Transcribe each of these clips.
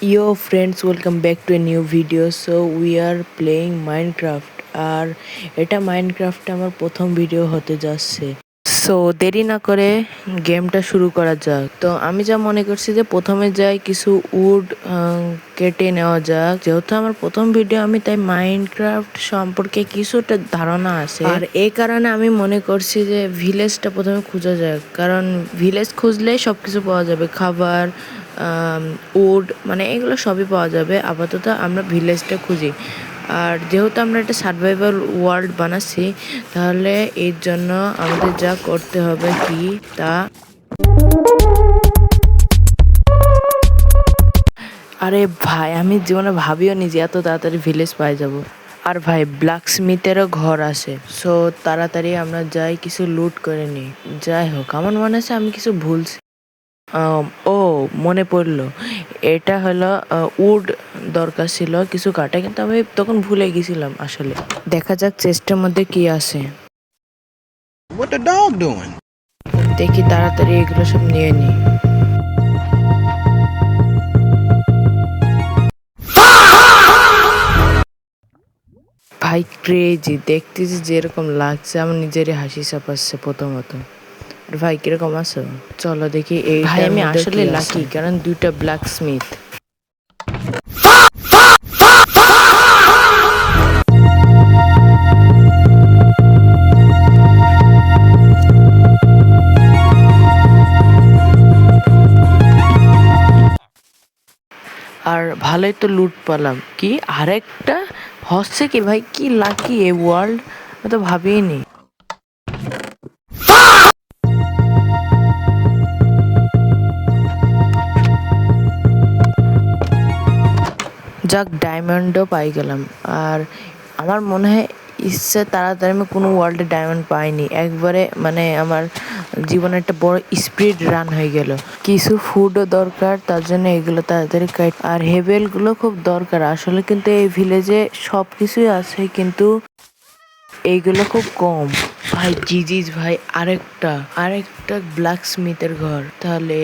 Yo friends, welcome back to a new video. So we are playing Minecraft আর এটা মাইনক্রাফটে আমার প্রথম video হতে যাচ্ছে। সো দেরি না করে গেমটা শুরু করা যাক। তো আমি যা মনে করছি যে প্রথমে যাই কিছু উড কেটে নেওয়া যাক। যেহেতু আমার প্রথম ভিডিও আমি তাই মাইনক্রাফট সম্পর্কে কিছুটা ধারণা আছে আর এই কারণে আমি মনে করছি যে ভিলেজটা প্রথমে খোঁজা যাক, কারণ ভিলেজ খুঁজলেই সবকিছু পাওয়া যাবে, খাবার, উড, মানে এগুলো সবই পাওয়া যাবে। আপাতত আমরা ভিলেজটা খুঁজি। আর যেহেতু আমরা একটা সার্ভাইভাল ওয়ার্ল্ড বানাচ্ছি, তাহলে এর জন্য আমাদের যা করতে হবে কি তা, আরে ভাই আমি জীবনে ভাবিও নি যে এত তাড়াতাড়ি ভিলেজ পাই যাব। আর ভাই ব্ল্যাক স্মিথেরও ঘর আছে, সো তাড়াতাড়ি আমরা যাই কিছু লুট করে নিই। যাই হোক, আমার মনে আছে আমি কিছু ভুলছি। ও, মনে পড়লো, এটা হলো উড দরকার ছিল কিছু কাটা, কিন্তু আমি তখন ভুলে গেছিলাম আসলে। দেখা যাক চেস্টের মধ্যে কি আছে। What the dog doing? দেখি তাড়াতাড়ি এগুলো সব নিয়ে নিই। ভাই ক্রেজি, দেখতেছি যেরকম লাগছে আমার নিজেরই হাসি চাপাচ্ছে প্রথমত। আর ভাই কিরকম আছো? চলো দেখি। এই ভাই আমি আসলে লাকি, কারণ দুইটা ব্ল্যাক স্মিথ। আর ভালোই তো লুট পেলাম। কি আরেকটা হচ্ছে কি ভাই, কি লাকি এই ওয়ার্ল্ড, আমি তো ভাবিনি। যাক, ডায়মন্ডও পাই গেলাম। আর আমার মনে হয় ইচ্ছে তাড়াতাড়ি আমি কোনো ওয়ার্ল্ডে ডায়মন্ড পাইনি একবারে, মানে আমার জীবনে একটা বড় স্পিড রান হয়ে গেল। কিছু ফুডও দরকার, তার জন্য এগুলো তাড়াতাড়ি কাট। আর হেভেলগুলো খুব দরকার আসলে, কিন্তু এই ভিলেজে সব কিছুই আছে, কিন্তু এইগুলো খুব কম। ভাই জিজিস ভাই, আরেকটা আরেকটা ব্ল্যাক স্মিথের ঘর, তাহলে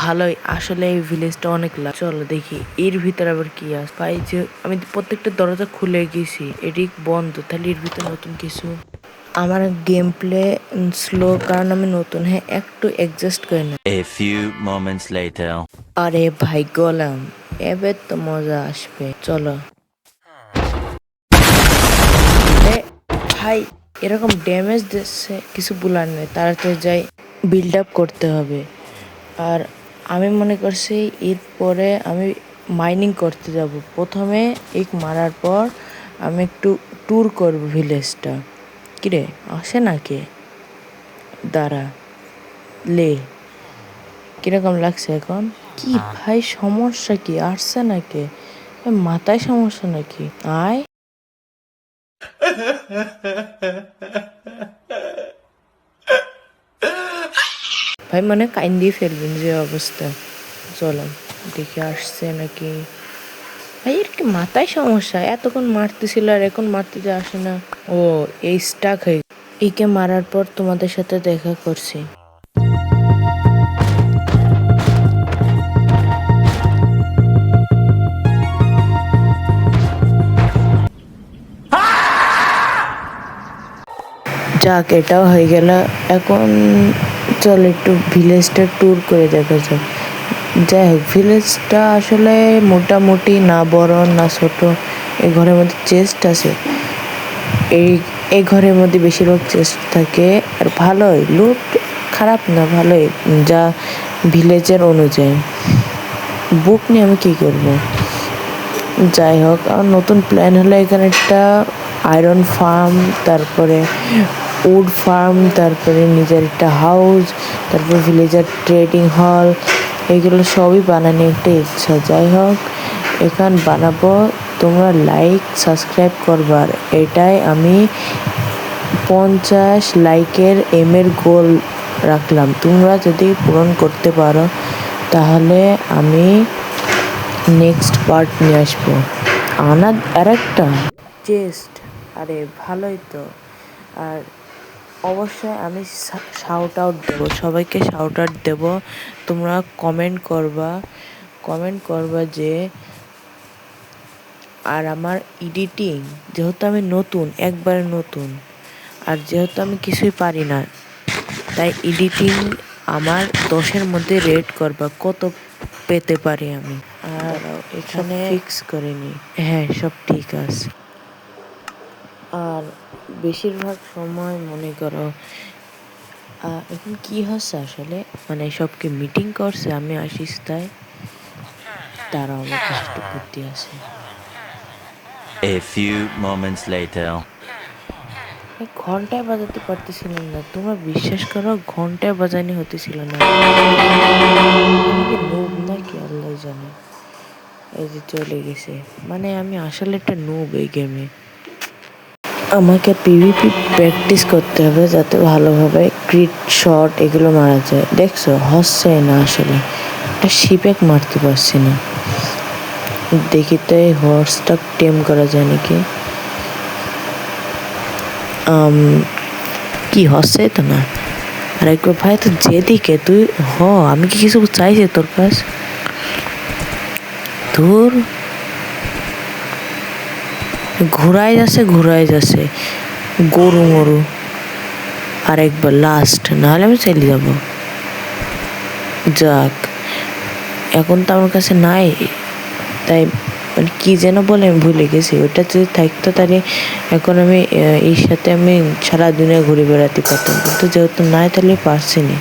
ভালোই। আসলে এই ভিলেজটা অনেক চলো দেখি এর ভিতরে আবার কি আছে। ভাই যে আমি প্রত্যেকটা দরজা খুলে গেছি, এটি বন্ধ, তাহলে এর ভিতরে নতুন কিছু। আমার গেম প্লে স্লো, কারণ আমি নতুন, হ্যাঁ একটু অ্যাডজাস্ট করে না। A few moments later. আরে ভাই গলাম, এবার তো মজা আসবে, চলো। ভাই এরকম ড্যামেজ দিচ্ছে, কিছু বলার নেই, তাড়াতাড়ি যাই, বিল্ড আপ করতে হবে। আর আমি মনে করছি এরপরে আমি মাইনিং করতে যাব। প্রথমে এক মারার পর আমি একটু ট্যুর করব ভিলেজটা। কিরে আসে নাকি? দাঁড়া, লে, কিরকম লাগছে এখন? কি ভাই সমস্যা কি, আসছে নাকি? মাথায় সমস্যা নাকি? আয় ভাই, মানে কাইন্দিয়ে ফেলবেন যে অবস্থা। চলো দেখে আসছে নাকি। ভাই এর কি মাথায় সমস্যা? এতক্ষণ মারতেছিল আর এখন মারতে যে আসে না। ও, এই স্টাক হয়ে, একে মারার পর তোমাদের সাথে দেখা করছি। যাক, এটাও হয়ে গেল। এখন চল একটু ভিলেজটা ট্যুর করে দেখা যাক। যাই হোক, ভিলেজটা আসলে মোটামুটি না বড় না ছোট। এই ঘরের মধ্যে চেস্ট আছে, এই এই ঘরের মধ্যে বেশিরভাগ চেস্ট থাকে। আর ভালোই লুট, খারাপ না, ভালোই যা ভিলেজের অনুযায়ী। বুক নিয়ে আমি কী করব? যাই হোক, আমার নতুন প্ল্যান হলো এখানে একটা আয়রন ফার্ম, তারপরে উড ফার্ম, তারপরে নিজের একটা হাউস, তারপর ভিলেজের ট্রেডিং হল, এগুলো সবই বানানোর একটা ইচ্ছা। যাই হোক, এখান বানাবো, তোমরা লাইক সাবস্ক্রাইব করবার। এটাই আমি 50 লাইকের এর গোল রাখলাম। তোমরা যদি পূরণ করতে পারো তাহলে আমি নেক্সট পার্ট নিয়ে আসবো। আর একটা চেস্ট, আরে ভালোই তো। আর অবশ্যই আমি শাউট আউট দেবো, সবাইকে শাউট আউট দেবো, তোমরা কমেন্ট করবা। কমেন্ট করবা যে আর আমার এডিটিং যেহেতু আমি নতুন, একবারে নতুন, আর যেহেতু আমি কিছুই পারি না, তাই এডিটিং আমার 10-এর মধ্যে রেট করবা কত পেতে পারি আমি। আর এখানে ফিক্স করে নি, হ্যাঁ সব ঠিক আছে। আর বেশিরভাগ সময় মনে করো এখন কি হচ্ছে আসলে, মানে সবকে মিটিং করছে আমি আসিস, তাই তারা আমাকে একটু বুদ্ধি আছে। A few moments later. ঘন্টায় বাজাতে পারতেছিলাম না, তোমরা বিশ্বাস করো, ঘন্টায় বাজানি হতেছিল না। নুব নাকি আল্লাহ জানে। এই যে চলে গেছে, মানে আমি আসলে একটা নুব এই গেমে। আমাকে পিভিপি প্র্যাকটিস করতে হবে যাতে ভালোভাবে ক্রিট শট এগুলো মারা যায়। দেখছো হচ্ছে না, আসলে একটা শিপেক মারতে পারছি না। দেখি তো এই হর্সটা টেম করা যায় নাকি। কি হচ্ছে তো না। আর একবার ভাই তো যেদিকে তুই আমি কি কিছু চাইছি তোর কাছ, তোর ঘুরাই যাচ্ছে গরু মরু। আর একবার লাস্ট, নাহলে আমি চলে যাব। যাক, এখন তো আমার কাছে নাই, তাই মানে কি যেন বলে আমি ভুলে গেছি। ওটা যদি থাকতো তাহলে এখন আমি এর সাথে আমি সারা দুনিয়া ঘুরে বেড়াতে পারতাম, কিন্তু যেহেতু নাই তাহলে পারছি না।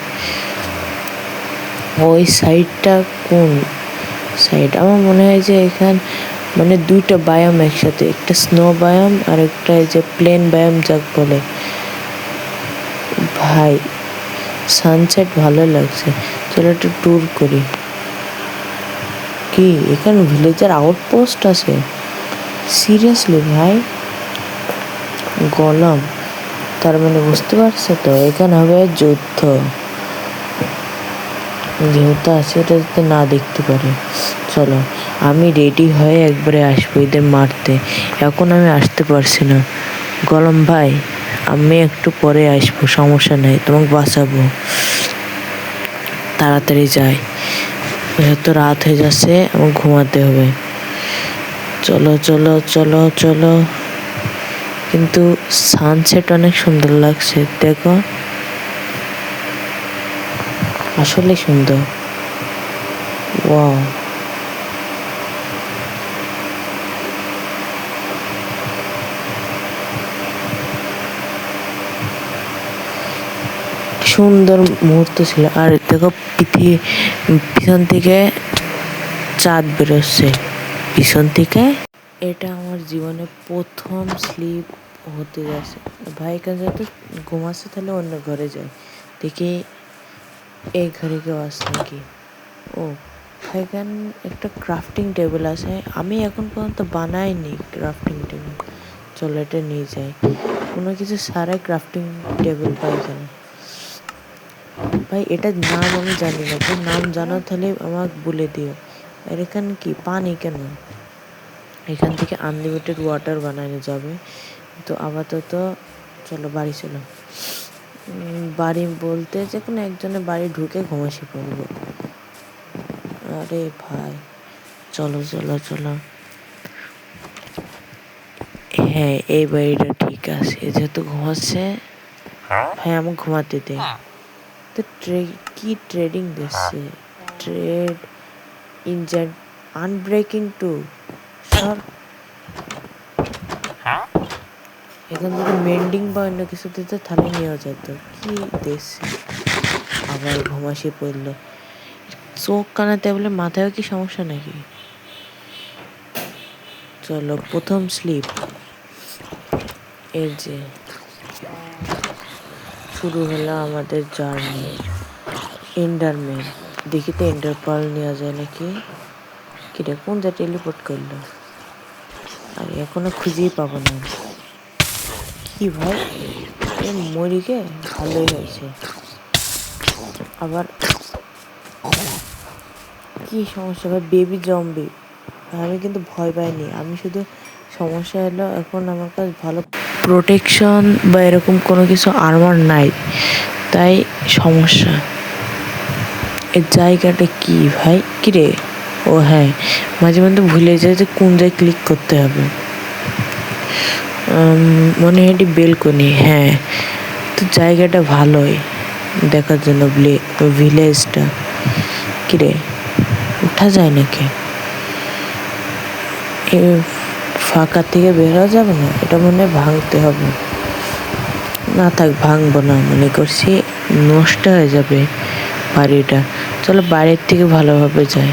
ওই সাইডটা কোন সাইড? আমার মনে হয় যে এখান মানে দুইটা বায়াম একসাথে, একটা স্নো বায়াম আর একটা এই যে প্লেন বায়াম যাক বলে। ভাই সানসেট ভালো লাগছে, চলো একটু ট্যুর করি। কি এখানে ভিলেজের আউটপোস্ট আছে? সিরিয়াসলি ভাই? গলম, তার মানে বুঝতে পারছো তো এখানে হবে যুদ্ধ। যেহেতু আছে এটা যাতে না দেখতে পারে। চলো আমি রেডি হয়ে একবারে আসবো এদের মারতে, এখন আমি আসতে পারছি না। গলম ভাই আমি একটু পরে আসবো, সমস্যা নেই, তোমাকে বাঁচাবো। তাড়াতাড়ি যাই, যেহেতু রাত হয়ে যাচ্ছে, আমার ঘুমাতে হবে। চলো চলো চলো চলো। কিন্তু সানসেট অনেক সুন্দর লাগছে, দেখো আসলে সুন্দর। ওয়াও, সুন্দর মুহূর্ত ছিল। আর দেখো পিছন থেকে চাঁদ বেরোচ্ছে পিছন থেকে। এটা আমার জীবনে প্রথম স্লিপ হতে যাচ্ছে। ভাই কাজ যেহেতু ঘুমাচ্ছে, তাহলে অন্য ঘরে যায়, দেখি এই ঘরে কেউ আসে নাকি। ও এখান একটা ক্রাফটিং টেবিল আছে, আমি এখন পর্যন্ত বানাইনি ক্রাফটিং টেবিল। চলো এটা নিয়ে যাই, কোনো কিছু ছাড়াই ক্রাফটিং টেবিল পাই এখানে। ভাই এটার নাম আমি জানি না, তো নাম জানো তাহলে আমাকে বলে দিও। আর এখানে কি পানি কেন? এখান থেকে আনলিমিটেড ওয়াটার বানানো যাবে। তো আপাতত চলো বাড়ি চলো। বাড়ি বলতে যে কোনো একজনের বাড়ি ঢুকে ঘুমাসি পড়বো। আরে ভাই চলো চলো চলো। হ্যাঁ এই বাড়িটা ঠিক আছে, যেহেতু ঘুমাচ্ছে ভাই আমাকে ঘুমাতে দে। তো কি ট্রেডিং দিচ্ছে? ট্রেড ইনজেন্ট আনব্রেকিং টু সব। এখান থেকে মেন্ডিং বা অন্য কিছু দিতে তাহলে নেওয়া যেত। কি দেখছি আবার ঘুমাসি পড়লো। চোখ কানাতে বলে মাথায় কি সমস্যা নাকি? চলো প্রথম স্লিপ। এই যে শুরু হলো আমাদের জার্নি। এন্ডারম্যান, দেখি তো এন্ডার পার্ল নেওয়া যায় নাকি। কিরে কোন যা টেলিপোর্ট করলো? আর এখনো খুঁজেই পাবো না। কি ভাই মরিকে ভালোই হয়েছে। আবার কি সমস্যা ভাই? Baby zombie. আমি কিন্তু ভয় পাইনি, আমি শুধু সমস্যা হলো এখন আমার কাছে ভালো প্রোটেকশন বা এরকম কোনো কিছু আর্মার নাই, তাই সমস্যা। এই জায়গাটা কি ভাই? কিরে ও হ্যাঁ, মাঝে মধ্যে ভুলে যায় যে কোন জায়গায় ক্লিক করতে হবে। মনে হয় এটি বেলকনি। হ্যাঁ, তো জায়গাটা ভালোই দেখার জন্য, ভিলেজটা। কিরে, উঠা যায় নাকি? এ ফাঁকা থেকে বেরোয়া যাবে না? এটা মনে হয় ভাঙতে হবে। না থাক, ভাঙবো না, মনে করছি নষ্ট হয়ে যাবে বাড়িটা। চলো বাইরের থেকে ভালোভাবে যাই।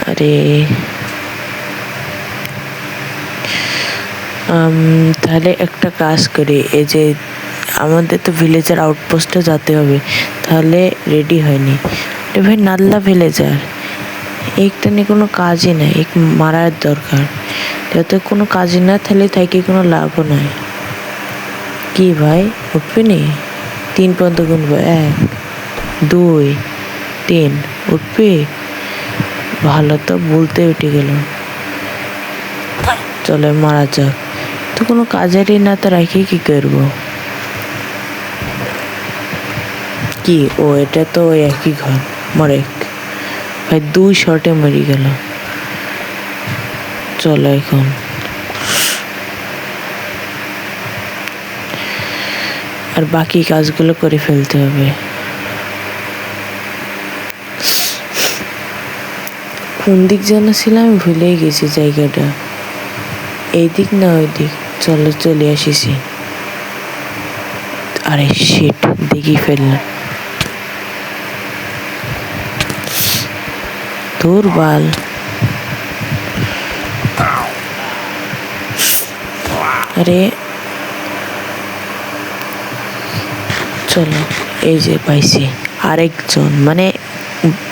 আরে তাহলে একটা কাজ করি, এই যে আমাদের তো ভিলেজের আউটপোস্টে যেতে হবে, তাহলে রেডি হয়নি। আরে ভাই, নাল্লা ভিলেজার, একটা নিয়ে কোনো কাজই নাই, এক মারার দরকার। যাতে কোনো কাজই না তাহলে থাকি কোনো লাভও নাই। কি ভাই, উঠবি নি? 3 পর্যন্ত গুনবো, 1 2 3, উঠবি? ভালো, তো বলতে উঠে গেল। চলে মারা যাক। তো কোনো কাজেরই না, তো রাখি কি করবো? কি ও, এটা তো ওই একই ঘর। মরেক ভাই, 2 শটে মরে গেল। চলো এখন আর বাকি কাজগুলো করে ফেলতে হবে। কোন দিক যেন ছিলাম, ভুলেই গেছি জায়গাটা। এই দিক না ওই দিক? চলো চলে আসিছি। আরে শিট, দেখি ফেললাম। তোর বাল। আরে চলো, এই যে পাইছি আরেকজন। মানে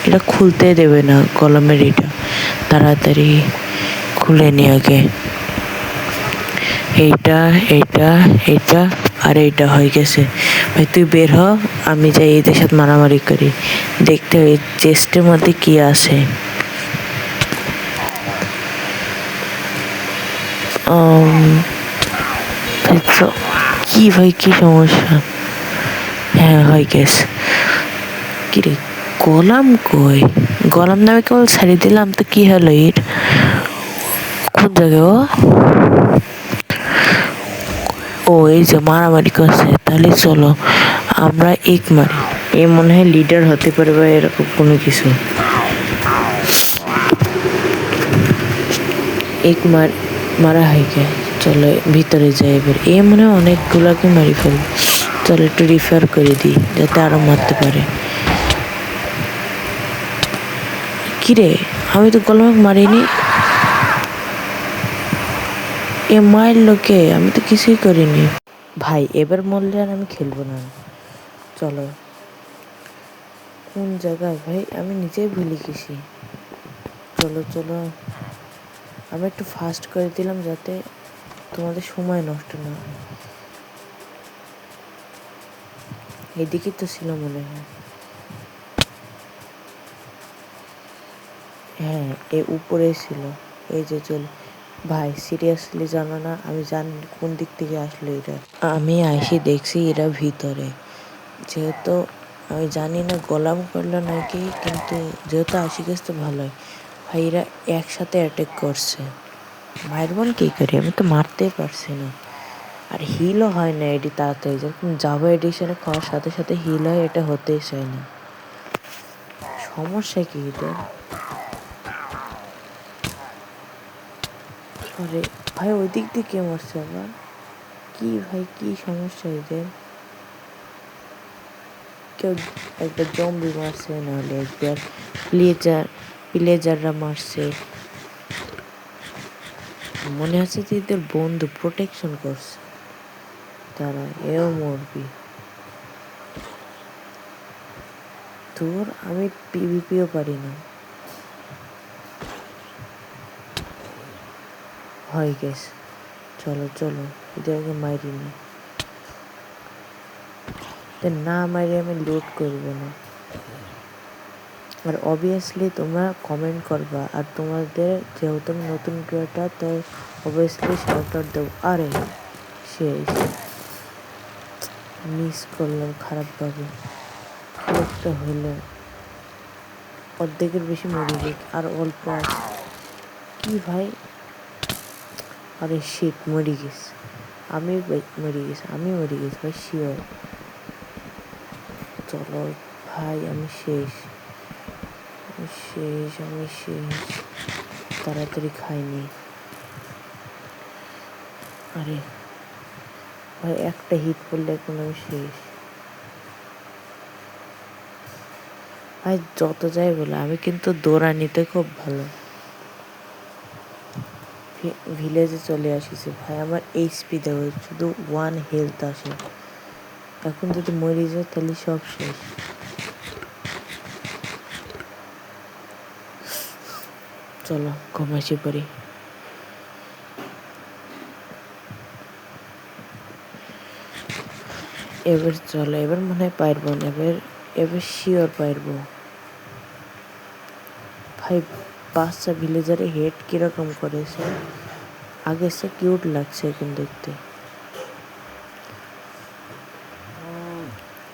এটা খুলতে দেবে না কলমের, এটা তাড়াতাড়ি খুলে নি আগে। এইটা এইটা এইটা আর এইটা হয়ে গেছে। ভাই তুই বের হ, আমি যাই এদের সাথে মারামারি করি, দেখতে হবে চেস্টের মধ্যে কি আছে। কি ভাই, কি সমস্যা? হ্যাঁ, হয়ে গেছে। কিরে, গোলাম কই? গোলাম নামে কেবল ছাড়ি দিলাম, তো কি হলো এর? কোন জায়গায় ও? ও এই যে মারামারি করছে। তাহলে চলো আমরা এক মারি। এ মনে হয় লিডার হতে পারে বা এরকম কোনো কিছু। এক মারা হয়ে গে। চলো ভিতরে যাই এবার। এ মনে হয় অনেকগুলাকে মারি ফেলবে। চলো একটু রিফার করে দিই যাতে আরো মারতে পারে। কিরে, আমি তো গোলাম মারিনি। এ মায়ের লোকে, আমি তো কিছুই করিনি। ভাই এবার মরলে আর আমি খেলবো না। চলো, কোন জায়গায় ভাই, আমি নিজেই ভুলে গেছি। চলো চলো, আমি একটু ফাস্ট করে দিলাম যাতে তোমাদের সময় নষ্ট না হয়। এদিকেই তো ছিল মনে হয়। হ্যাঁ, এ উপরে ছিল। এই যে চল ভাই, সিরিয়াসলি জানো না, আমি জানি কোন দিক থেকে আসলো এরা। আমি আইসি দেখছি এরা ভিতরে। যেহেতু আমি জানি না গোলাম করলো নাকি, কিন্তু যেহেতু আসি গেছে তো ভালোই। ভাই এরা একসাথে অ্যাটাক করছে। মারবন কি করি, আমি তো মারতেই পারছি না। আর হিলও হয় না এটি তাড়াতাড়ি, যেরকম জাভা এডিশনে খাওয়ার সাথে সাথে হিল হয়, এটা হতেই চায় না। সমস্যা কি এদের? আরে ভাই, ওই দিক দিয়ে কে মারছে আবার? কি ভাই, কি সমস্যা এদের? কেউ একবার জম্বি মারছে, নাহলে একবার প্লেজাররা মারছে। মনে আছে যে এদের বন্ধু প্রোটেকশন করছে, তারা এও মরবি। তোর আমি পিভিপিও পারি না। হয়ে গেছে। চলো চলো, এদেরকে মারিনি। না মারি আমি লুট করবো না। আর অবভিয়াসলি তোমরা কমেন্ট করবা, আর তোমাদের যেহেতু আমি নতুন ক্রিয়েটার, তাই অবভিয়াসলি শাউট আউট দেবো। আরে শেষ, মিস করলাম খারাপভাবে। কি একটা হলো। অর্ধেকের বেশি মরে গেছে, আর অল্প আছে। কি ভাই, আরে শিট, মরে গেছে। আমি মরে গেছি, ভাই শিওর। চলো ভাই, আমি শেষ। আমি শেষ। তাড়াতাড়ি খাইনি। আরে ভাই, একটা হিট পড়লে এখন আমি শেষ। ভাই যত যাই বলে, আমি কিন্তু দৌড়ানিতে খুব ভালো। ভিলেজে চলে আসিছে ভাই, আমার এইচপি দেওয়া শুধু 1 হেলথ আসে। এখন যদি মরে যায় তাহলে সব শেষ। চলো ঘুমাইছি পড়ি। এবার চলো, এবার মনে হয় পারবো না। এবার শিওর পারবো। ভাই বাচ্চা ভিলেজারে হেড কিরকম করেছে, আগে সে কিউট লাগছে এখন দেখতে।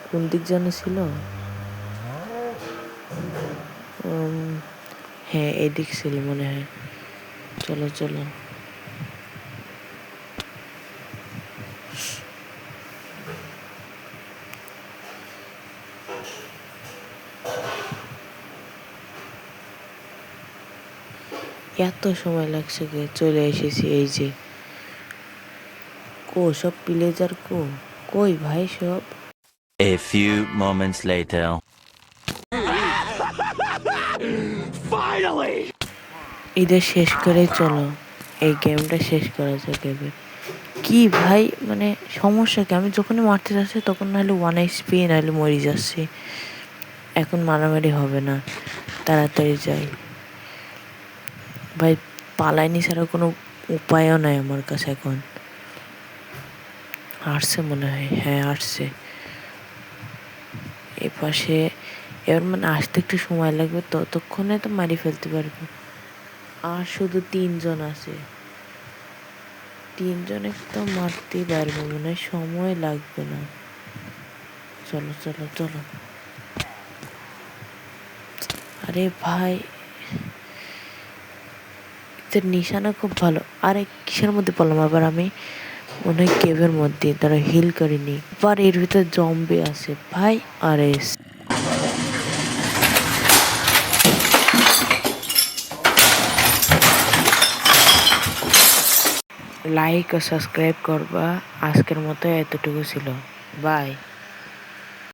কোন দিক জানে ছিল? হ্যাঁ, এদিক ছিল মনে হয়। চলো চলো। এত সময় লাগছে কে? চলে এসেছি, এই যে। সব ভিলেজার কই ভাই সব? A few moments later. ঈদের শেষ করে চলো, এই গেমটা শেষ করা যাক এবার। কি ভাই, মানে সমস্যা কি? আমি যখনই মারতে যাচ্ছি তখন নাহলে 1 HP, নাহলে মরে যাচ্ছি। এখন মারামারি হবে না, তাড়াতাড়ি যাই। ভাই পালাইনি ছাড়া কোনো উপায়ও নাই আমার কাছে এখন। আসছে মনে হয়, হ্যাঁ আসছে। এ পাশে এবার মানে আসতে একটু সময় লাগবে, ততক্ষণে তো মারি ফেলতে পারবো। আর শুধু 3 জন আছে, 3 জনে তো মারতেই পারবো, মনে হয় সময় লাগবে না। চলো চলো চলো। আরে ভাই, এদের নিশানা খুব ভালো। আরে কিসের মধ্যে পড়লাম আবার আমি? মনে হয় কেভের মধ্যে, তারা হিল করেনি। আবার এর ভিতরে জম্বি আছে ভাই। আরে লাইক ও সাবস্ক্রাইব করবা। আজকের মতো এতটুকু ছিল। বাই।